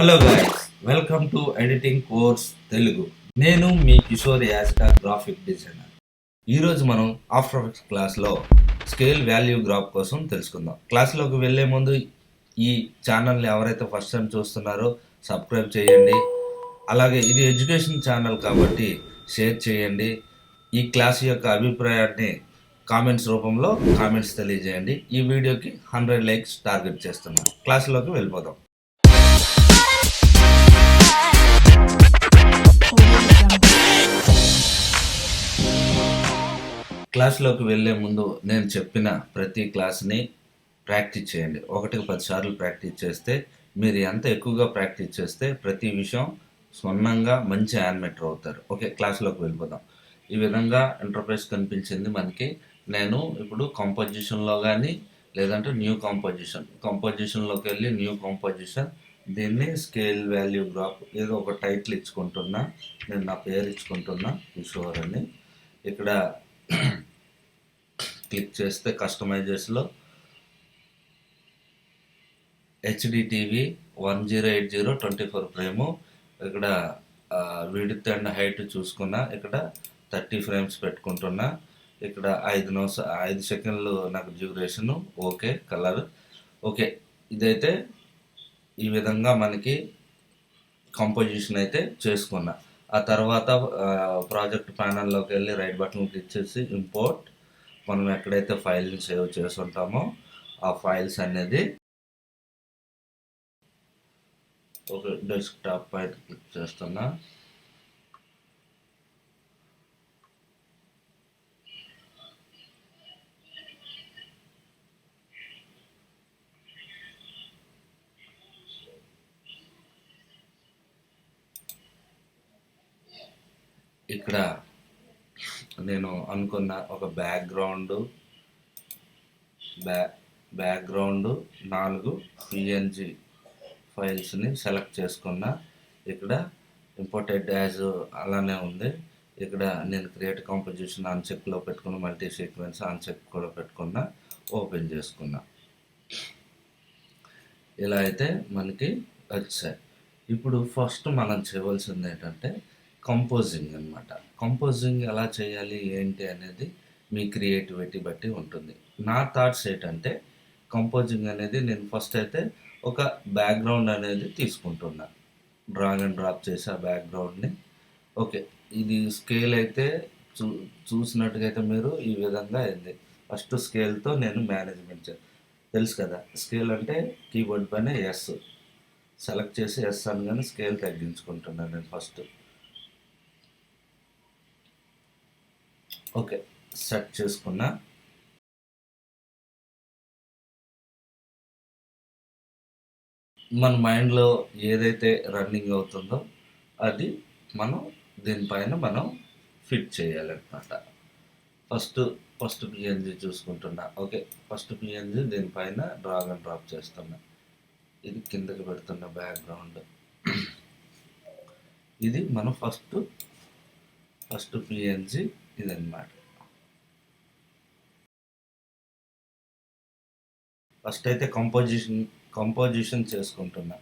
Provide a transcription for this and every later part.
Hello guys, welcome to editing course Telugu. నేను మీ Kishore యాజ్కా graphic designer. ఈరోజు మనం ఆఫ్టర్ ఎఫెక్ట్స్ క్లాస్లో స్కేల్ వాల్యూ గ్రాఫ్ కోసం తెలుసుకుందాం. క్లాస్లోకి వెళ్ళే ముందు ఈ ఛానల్ని ఎవరైతే ఫస్ట్ టైం చూస్తున్నారో సబ్స్క్రైబ్ చేయండి. అలాగే ఇది ఎడ్యుకేషన్ ఛానల్ కాబట్టి షేర్ చేయండి. ఈ క్లాస్ యొక్క అభిప్రాయాన్ని కామెంట్స్ రూపంలో కామెంట్స్ తెలియజేయండి. ఈ వీడియోకి 100 లైక్స్ టార్గెట్ చేస్తున్నాం. క్లాస్లోకి వెళ్ళిపోదాం. క్లాస్లోకి వెళ్ళే ముందు నేను చెప్పిన ప్రతి క్లాస్ని ప్రాక్టీస్ చేయండి. 1కి 10 సార్లు ప్రాక్టీస్ చేస్తే, మీరు ఎంత ఎక్కువగా ప్రాక్టీస్ చేస్తే ప్రతి విషయం స్వన్నంగా మంచి యానిమేటర్ అవుతారు. ఓకే, క్లాస్లోకి వెళ్ళిపోదాం. ఈ విధంగా ఇంటర్ఫేస్ కనిపించింది మనకి. నేను ఇప్పుడు కంపోజిషన్లో కానీ లేదంటే న్యూ కంపోజిషన్లోకి వెళ్ళి న్యూ కంపోజిషన్, దీన్ని స్కేల్ వాల్యూ గ్రాఫ్ ఏదో ఒక టైటిల్ ఇచ్చుకుంటున్నా. నేను నా పేరు ఇచ్చుకుంటున్నా కిషోర్ అని. ఇక్కడ క్లిక్ చేస్తే కస్టమైజర్స్లో హెచ్డి టీవీ 1080 24 ఫ్రేము. ఇక్కడ విడ్త్ అండ్ హైట్ చూసుకున్నా. ఇక్కడ 30 ఫ్రేమ్స్ పెట్టుకుంటున్నా. ఇక్కడ 5 సెకండ్లు నాకు డ్యూరేషను. Okay, colour okay. ఇదైతే ఈ విధంగా మనకి కంపోజిషన్ అయితే చేసుకున్నా. ఆ తర్వాత ప్రాజెక్ట్ ప్యానల్లోకి వెళ్ళి రైట్ బటన్ క్లిక్ చేసి ఇంపోర్ట్, మనం ఎక్కడైతే ఫైల్ని సేవ్ చేసి ఉంటామో ఆ ఫైల్స్ అనేది ఒక డెస్క్టాప్ పైన క్లిక్ చేస్తున్నా. ఇక్కడ నేను అనుకున్న ఒక బ్యాక్గ్రౌండ్ 4 పిఎన్జి ఫైల్స్ని సెలెక్ట్ చేసుకున్నా. ఇక్కడ ఇంపోర్టెడ్ యాజ్ అలానే ఉంది. ఇక్కడ నేను క్రియేట్ కంపోజిషన్ అన్చెక్లో పెట్టుకున్న, మల్టీ సీక్వెన్స్ అన్చెక్ కూడా పెట్టుకున్నా. ఓపెన్ చేసుకున్నా. ఇలా అయితే మనకి వచ్చాయి. ఇప్పుడు ఫస్ట్ మనం చేయవలసింది ఏంటంటే కంపోజింగ్ అనమాట. కంపోజింగ్ ఎలా చేయాలి ఏంటి అనేది మీ క్రియేటివిటీ బట్టి ఉంటుంది. నా థాట్స్ ఏంటంటే కంపోజింగ్ అనేది నేను ఫస్ట్ అయితే ఒక బ్యాక్గ్రౌండ్ అనేది తీసుకుంటున్నా. డ్రాగ్ అండ్ డ్రాప్ చేసి ఆ బ్యాక్గ్రౌండ్ని. ఓకే, ఇది స్కేల్ అయితే చూసినట్టుగా అయితే మీరు ఈ విధంగా అయింది. ఫస్ట్ స్కేల్తో నేను మేనేజ్మెంట్ తెలుసు కదా, స్కేల్ అంటే కీబోర్డ్ పైన ఎస్ సెలెక్ట్ చేసి ఎస్ అనగానే స్కేల్ తగ్గించుకుంటున్నాను నేను ఫస్ట్. ఓకే, సెట్ చేసుకున్నా. మన మైండ్లో ఏదైతే రన్నింగ్ అవుతుందో అది మనం దీనిపైన మనం ఫిట్ చేయాలన్నమాట. ఫస్ట్ పిఎన్జి చూసుకుంటున్నా. ఓకే, ఫస్ట్ పిఎన్జి దీనిపైన డ్రాగ్ అండ్ డ్రాప్ చేస్తున్నా. ఇది కిందకి పెడుతున్న బ్యాక్గ్రౌండ్. ఇది మనం ఫస్ట్ పిఎన్జి ఇదన్నమాట. ఫస్ట్ అయితే కంపోజిషన్ చేసుకుంటున్నా.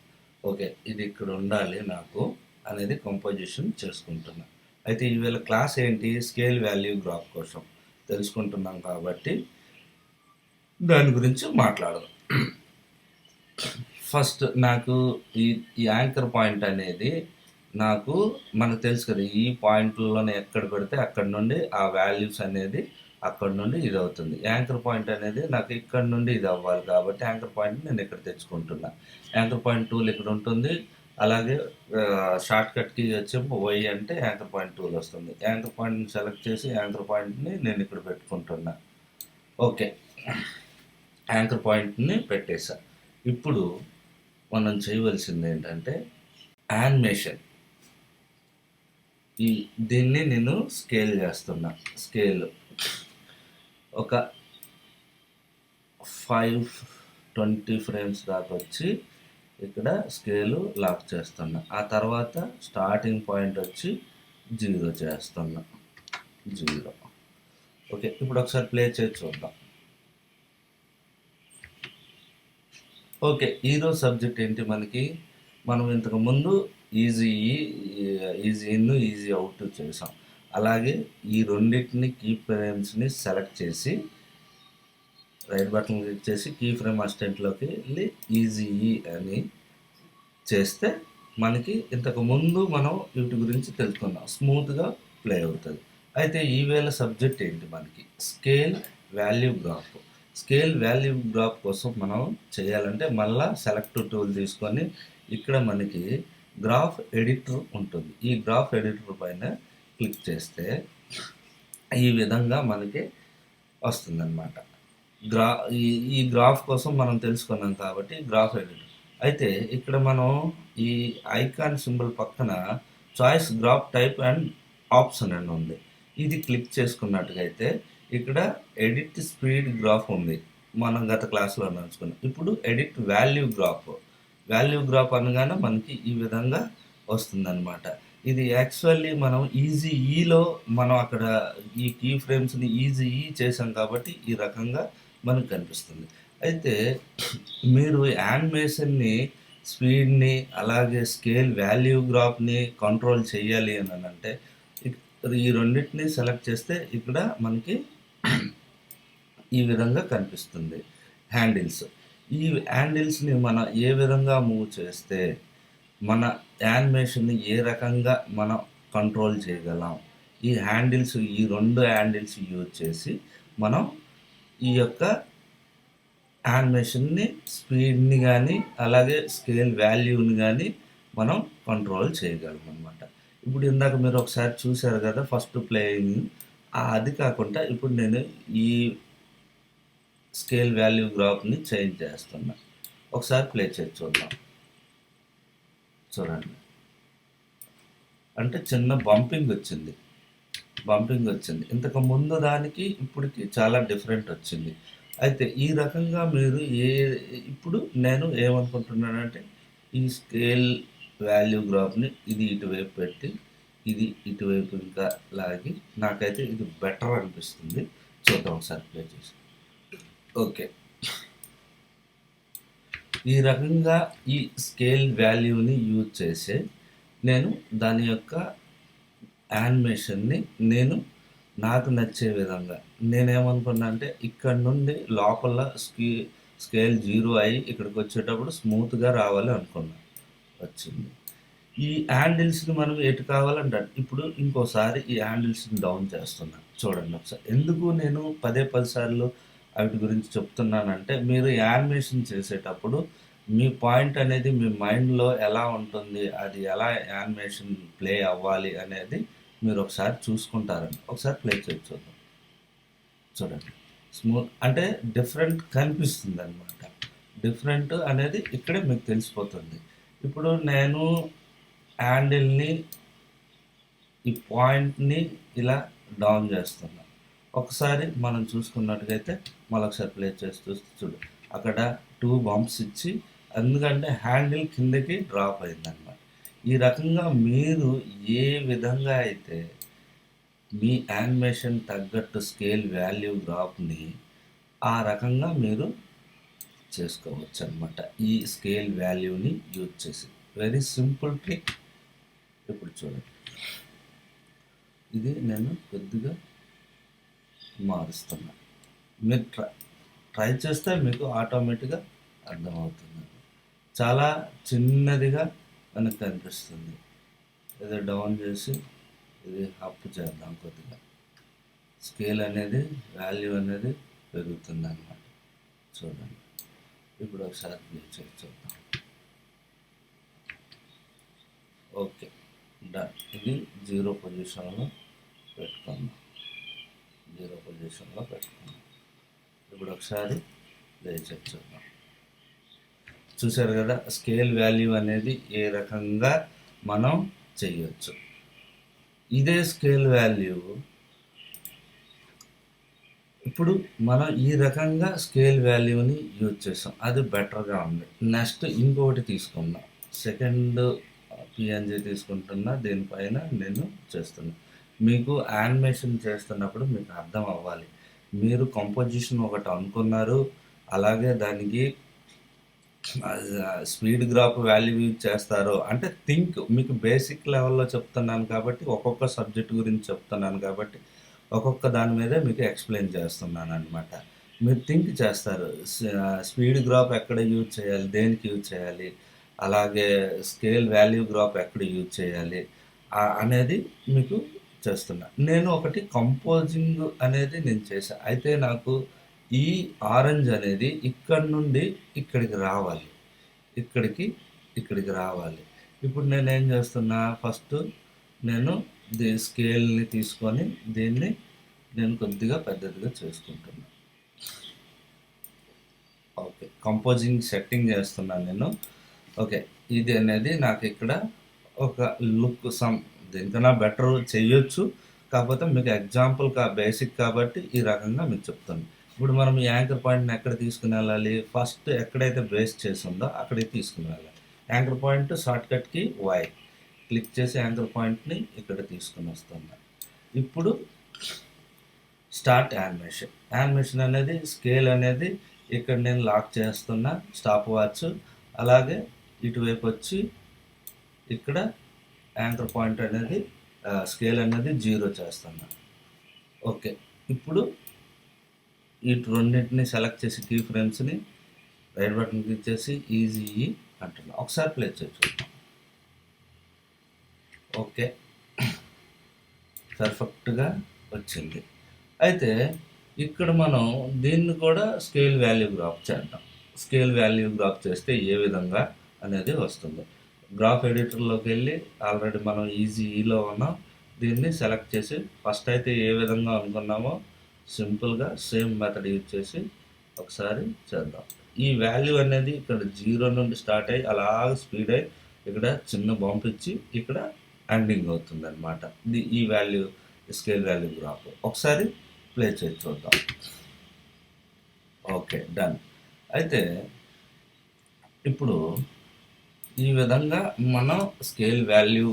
ఓకే, ఇది ఇక్కడ ఉండాలి నాకు అనేది కంపోజిషన్ చేసుకుంటున్నా. అయితే ఈవేళ క్లాస్ ఏంటి, స్కేల్ వాల్యూ గ్రాఫ్ కోసం తెలుసుకుంటున్నాం కాబట్టి దాని గురించి మాట్లాడదాం. ఫస్ట్ నాకు ఈ యాంకర్ పాయింట్ అనేది మనకు తెలుసు కదా, ఈ పాయింట్లలోనే ఎక్కడ పెడితే అక్కడ నుండి ఆ వాల్యూస్ అనేది అక్కడ నుండి ఇది అవుతుంది. యాంకర్ పాయింట్ అనేది నాకు ఇక్కడ నుండి ఇది అవ్వాలి కాబట్టి యాంకర్ పాయింట్ నేను ఇక్కడ తెచ్చుకుంటున్నా. యాంకర్ పాయింట్ టూల్ ఇక్కడ ఉంటుంది. అలాగే షార్ట్ కట్కి వచ్చి వై అంటే యాంకర్ పాయింట్ టూల్ వస్తుంది. యాంకర్ పాయింట్ని సెలెక్ట్ చేసి యాంకర్ పాయింట్ని నేను ఇక్కడ పెట్టుకుంటున్నా. ఓకే, యాంకర్ పాయింట్ని పెట్టేసా. ఇప్పుడు మనం చేయవలసింది ఏంటంటే యానిమేషన్. దీన్ని నేను స్కేల్ చేస్తున్నా. స్కేల్ ఒక 520 ఫ్రేమ్స్ దాకా వచ్చి ఇక్కడ స్కేలు లాక్ చేస్తున్నా. ఆ తర్వాత స్టార్టింగ్ పాయింట్ వచ్చి 0 చేస్తున్నా. 0. ఓకే, ఇప్పుడు ఒకసారి ప్లే చేసి చూద్దాం. ఓకే, ఈరోజు సబ్జెక్ట్ ఏంటి మనకి, మనం ఇంతకుముందు easy easy in, easy out చేసాం. అలాగే ఈ రెండిటిని కీ ఫ్రేమ్స్‌ని సెలెక్ట్ చేసి రైట్ బటన్ క్లిక్ చేసి కీ ఫ్రేమ్ అసిస్టెంట్‌లోకి వెళ్ళి ఈజీ అని చేస్తే మనకి ఇంతకుముందు మనం వీటి గురించి తెలుసుకున్నాం. స్మూత్‌గా ప్లే అవుతది. అయితే ఈవేళ సబ్జెక్ట్ ఏంటి మనకి? Scale value graph. Scale value graph కోసం మనం చేయాలంటే మళ్ళా సెలెక్ట్ టూల్ తీసుకొని ఇక్కడ మనకి గ్రాఫ్ ఎడిటర్ ఉంటుంది. ఈ గ్రాఫ్ ఎడిటర్ పైన క్లిక్ చేస్తే ఈ విధంగా మనకి వస్తుందన్నమాట. గ్రా ఈ ఈ గ్రాఫ్ కోసం మనం తెలుసుకున్నాం కాబట్టి గ్రాఫ్ ఎడిటర్. అయితే ఇక్కడ మనం ఈ ఐకాన్ సింబల్ పక్కన choice graph type and option అని ఉంది. ఇది క్లిక్ చేసుకున్నట్టుగా అయితే ఇక్కడ ఎడిట్ స్పీడ్ గ్రాఫ్ ఉంది. మనం గత క్లాస్లో నేర్చుకున్నాం. ఇప్పుడు edit value graph. Value graph అనగానే మనకి ఈ విధంగా వస్తుందన్నమాట. ఇది యాక్చువల్లీ మనం ఈజీ ఈలో మనం అక్కడ ఈ కీ ఫ్రేమ్స్ని ఈజీ ఈ చేసాం కాబట్టి ఈ రకంగా మనకు కనిపిస్తుంది. అయితే మీరు యానిమేషన్ని స్పీడ్‌ని అలాగే స్కేల్ వాల్యూ గ్రాఫ్‌ని కంట్రోల్ చేయాలి అని అంటే ఈ రెండిటిని సెలెక్ట్ చేస్తే ఇక్కడ మనకి ఈ విధంగా కనిపిస్తుంది హ్యాండిల్స్. ఈ హ్యాండిల్స్‌ని మనం ఏ విధంగా మూవ్ చేస్తే మన యానిమేషన్‌ని ఏ రకంగా మనం కంట్రోల్ చేయగలం. ఈ హ్యాండిల్స్ ఈ 2 హ్యాండిల్స్ యూజ్ చేసి మనం ఈ యొక్క యానిమేషన్‌ని స్పీడ్‌ని గానీ, అలాగే స్కేల్ వాల్యూని గానీ మనం కంట్రోల్ చేయగలమనమాట. ఇప్పుడు ఇందాక మీరు ఒకసారి చూసారు కదా! ఫస్ట్ ప్లేయింగ్ అది కాకుండా ఇప్పుడు నేను ఈ స్కేల్ వాల్యూ గ్రాఫ్‌ని చేంజ్ చేస్తున్నా. ఒకసారి ప్లే చేసి చూద్దాం. చూడండి. అంటే చిన్న బంపింగ్ వచ్చింది. ఇంతకు ముందు దానికి ఇప్పటికి చాలా డిఫరెంట్ వచ్చింది. అయితే ఈ రకంగా మీరు ఇప్పుడు నేను ఏమనుకుంటున్నానంటే ఈ స్కేల్ వాల్యూ గ్రాఫ్‌ని ఇది ఇటువైపు పెట్టి, ఇది ఇటువైపు ఇంకా లాగి నాకైతే ఇది బెటర్ అనిపిస్తుంది. చూద్దాం ఒకసారి ప్లే చేసి. ఓకే. ఈ రకంగా ఈ స్కేల్ వాల్యూని యూజ్ చేసి నేను దాని యొక్క యానిమేషన్ని నేను నాకు నచ్చే విధంగా నేనేమనుకున్నా అంటే ఇక్కడ నుండి లోపల స్కేల్ 0 అయ్యి ఇక్కడికి వచ్చేటప్పుడు స్మూత్‌గా రావాలి అనుకున్నా. వచ్చింది. ఈ హ్యాండిల్స్‌ని మనం ఎటు కావాలంటే ఇప్పుడు ఇంకోసారి ఈ హ్యాండిల్స్‌ని డౌన్ చేస్తున్నా. చూడండి ఒకసారి. ఎందుకు నేను పదే 10 సార్లు వాటి గురించి చెప్తున్నానంటే మీరు యానిమేషన్ చేసేటప్పుడు మీ పాయింట్ అనేది మీ మైండ్‌లో ఎలా ఉంటుంది? అది ఎలా యానిమేషన్ ప్లే అవ్వాలి అనేది మీరు ఒకసారి చూసుకుంటారండి. ఒకసారి ప్లే చేసి చూద్దాం. చూడండి. అంటే డిఫరెంట్ కనిపిస్తుందనమాట. డిఫరెంట్ అనేది ఇక్కడే మీకు తెలిసిపోతుంది. ఇప్పుడు నేను హ్యాండిల్‌ని ఈ పాయింట్‌ని ఇలా డౌన్ చేస్తున్నా. ఒకసారి మనం చూసుకున్నట్టుగైతే మళ్ళొకసారి ప్లే చేసి చూస్తే చూడు. అక్కడ 2 బంప్స్ ఇచ్చి ఎందుకంటే హ్యాండిల్ కిందకి డ్రాప్ అయిందనమాట. ఈ రకంగా మీరు ఏ విధంగా అయితే మీ యానిమేషన్ తగ్గట్టు స్కేల్ వాల్యూ గ్రాఫ్‌ని ఆ రకంగా మీరు చేసుకోవచ్చనమాట. ఈ స్కేల్ వాల్యూని యూజ్ చేసి. Very simple trick. ఇప్పుడు చూడండి. ఇది నేను కొద్దిగా మారుస్తున్నా. మీరు ట్రై చేస్తే మీకు ఆటోమేటిక్‌గా అర్థమవుతుంది. చాలా చిన్నదిగా మనకు కనిపిస్తుంది. ఇది డౌన్ చేసి ఇది అప్ చేద్దాం కొద్దిగా. స్కేల్ అనేది వాల్యూ అనేది పెరుగుతుందన్నమాట. చూడండి. ఇప్పుడు ఒకసారి ప్లే చేసి చూద్దాం. ఓకే. డన్. ఇది 0 పొజిషన్‌లో పెట్టుకుందాం. 0 పొజిషన్‌లో పెట్టుకుందాం. ఇప్పుడు ఒకసారి ప్లే చేసి చూద్దాం. చూసారు కదా! స్కేల్ వాల్యూ అనేది ఏ రకంగా మనం చేయొచ్చు. ఇదే స్కేల్ వాల్యూ ఇప్పుడు మనం ఈ రకంగా స్కేల్ వాల్యూని యూజ్ చేసాం. అది బెటర్‌గా ఉంది. నెక్స్ట్ ఇంకొకటి తీసుకుందాం. సెకండ్ పిఎన్‌జీ తీసుకుంటున్నా. దీనిపైన నేను చేస్తున్నా. మీకు యానిమేషన్ చేస్తున్నప్పుడు మీకు అర్థం అవ్వాలి. మీరు కంపోజిషన్ ఒకటి అనుకున్నారు. అలాగే దానికి స్పీడ్ గ్రాఫ్ వాల్యూ యూజ్ చేస్తారో అంటే మీకు బేసిక్ లెవెల్‌లో చెప్తున్నాను కాబట్టి, ఒక్కొక్క సబ్జెక్ట్ గురించి చెప్తున్నాను కాబట్టి, ఒక్కొక్క దాని మీదే మీకు ఎక్స్‌ప్లెయిన్ చేస్తున్నాననమాట. మీరు థింక్ చేస్తారు. స్పీడ్ గ్రాఫ్ ఎక్కడ యూజ్ చేయాలి? దేనికి యూజ్ చేయాలి? అలాగే స్కేల్ వాల్యూ గ్రాఫ్ ఎక్కడ యూజ్ చేయాలి? అనేది మీకు చేస్తున్నా. నేను ఒకటి కంపోజింగ్ అనేది నేను చేశా. అయితే నాకు ఈ ఆరెంజ్ అనేది ఇక్కడి నుండి ఇక్కడికి రావాలి. ఇక్కడికి, ఇక్కడికి రావాలి. ఇప్పుడు నేనేం చేస్తున్నా, ఫస్ట్ నేను స్కేల్‌ని తీసుకొని దీన్ని నేను కొద్దిగా పెద్దదిగా చేసుకుంటున్నా. ఓకే. కంపోజింగ్ సెట్టింగ్ చేస్తున్నాను నేను. ఓకే. ఇది అనేది నాకు ఇక్కడ ఒక దీనికన్నా బెటర్ చెయ్యొచ్చు. కాకపోతే మీకు ఎగ్జాంపుల్ బేసిక్ కాబట్టి ఈ రకంగా మీకు చెప్తాను. ఇప్పుడు మనం ఈ యాంకర్ పాయింట్‌ని ఎక్కడ తీసుకొనెళ్ళాలి? ఫస్ట్ ఎక్కడైతే బేస్ చేసుందో అక్కడికి తీసుకొని వెళ్ళాలి. యాంకర్ పాయింట్ షార్ట్‌కట్‌కి వై. క్లిక్ చేసి యాంకర్ పాయింట్‌ని ఇక్కడ తీసుకొనొస్తున్నా. ఇప్పుడు స్టార్ట్ యానిమేషన్. యానిమేషన్ అనేది స్కేల్ అనేది ఇక్కడ నేను లాక్ చేస్తున్నా స్టాప్ వాచ్. అలాగే ఇటువైపు వచ్చి ఇక్కడ యాంకర్ పాయింట్ అనేది స్కేల్ అనేది 0 చేస్తున్నా. ఓకే. ఇప్పుడు రెండింటిని సెలెక్ట్ చేసి కీ ఫ్రేమ్స్‌ని రైట్ బటన్ క్లిక్ చేసి ఈజీ అంటున్నా. ఒకసారి ప్లే చేసి చూద్దాం. ఓకే. పర్ఫెక్ట్‌గా వచ్చింది. అయితే ఇక్కడ మనం దీన్ని కూడా స్కేల్ వాల్యూ గ్రాఫ్ చేద్దాం. స్కేల్ వాల్యూ గ్రాఫ్ చేస్తే ఏ విధంగా అనేది వస్తుంది. గ్రాఫ్ ఎడిటర్‌లోకి వెళ్ళి ఆల్రెడీ మనం ఈజీలో ఉన్నాం. దీన్ని సెలెక్ట్ చేసి ఫస్ట్ అయితే ఏ విధంగా అనుకున్నామో సింపుల్‌గా సేమ్ మెథడ్ యూజ్ చేసి ఒకసారి చేద్దాం. ఈ వాల్యూ అనేది ఇక్కడ 0 నుండి స్టార్ట్ అయ్యి అలాగ స్పీడ్ అయ్యి ఇక్కడ చిన్న బంప్ ఇచ్చి ఇక్కడ ఎండింగ్ అవుతుందన్నమాట. ఈ వాల్యూ స్కేల్ వాల్యూ గ్రాఫ్. ఒకసారి ప్లే చేసి చూద్దాం. ఓకే. డన్. అయితే ఇప్పుడు ఈ విధంగా మనం స్కేల్ వాల్యూ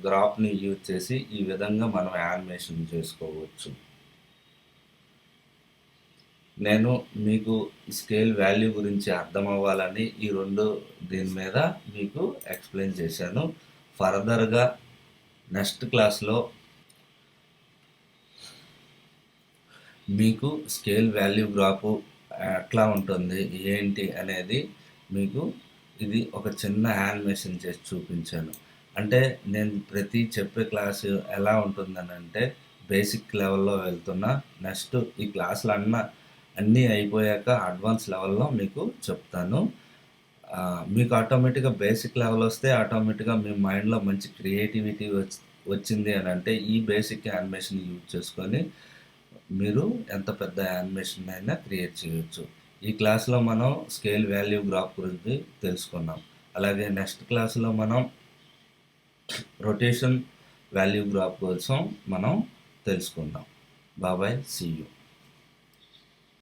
గ్రాఫ్‌ని యూజ్ చేసి ఈ విధంగా మనం యానిమేషన్ చేసుకోవచ్చు. నేను మీకు స్కేల్ వాల్యూ గురించి అర్థం అవ్వాలని ఈ 2 దీని మీద మీకు ఎక్స్‌ప్లెయిన్ చేశాను. ఫర్దర్‌గా నెక్స్ట్ క్లాస్‌లో మీకు స్కేల్ వాల్యూ గ్రాఫ్ ఎట్లా ఉంటుంది, ఏంటి అనేది మీకు ఇది ఒక చిన్న యానిమేషన్ చేసి చూపించాను. అంటే నేను ప్రతి చెప్పే క్లాసు ఎలా ఉంటుందనంటే బేసిక్ లెవెల్‌లో వెళ్తున్నా. నెక్స్ట్ ఈ అన్నీ అయిపోయాక అడ్వాన్స్ లెవెల్‌లో మీకు చెప్తాను. మీకు ఆటోమేటిక్‌గా బేసిక్ లెవెల్ వస్తే ఆటోమేటిక్‌గా మీ మైండ్‌లో మంచి క్రియేటివిటీ వచ్చింది అనంటే ఈ బేసిక్ యానిమేషన్ యూజ్ చేసుకొని మీరు ఎంత పెద్ద యానిమేషన్ అయినా క్రియేట్ చేయొచ్చు. ఈ క్లాస్‌లో మనం స్కేల్ వాల్యూ గ్రాఫ్ గురించి తెలుసుకున్నాం. అలాగే నెక్స్ట్ క్లాస్‌లో మనం రొటేషన్ వాల్యూ గ్రాఫ్ కోసం మనం తెలుసుకుందాం. బాయ్. See you.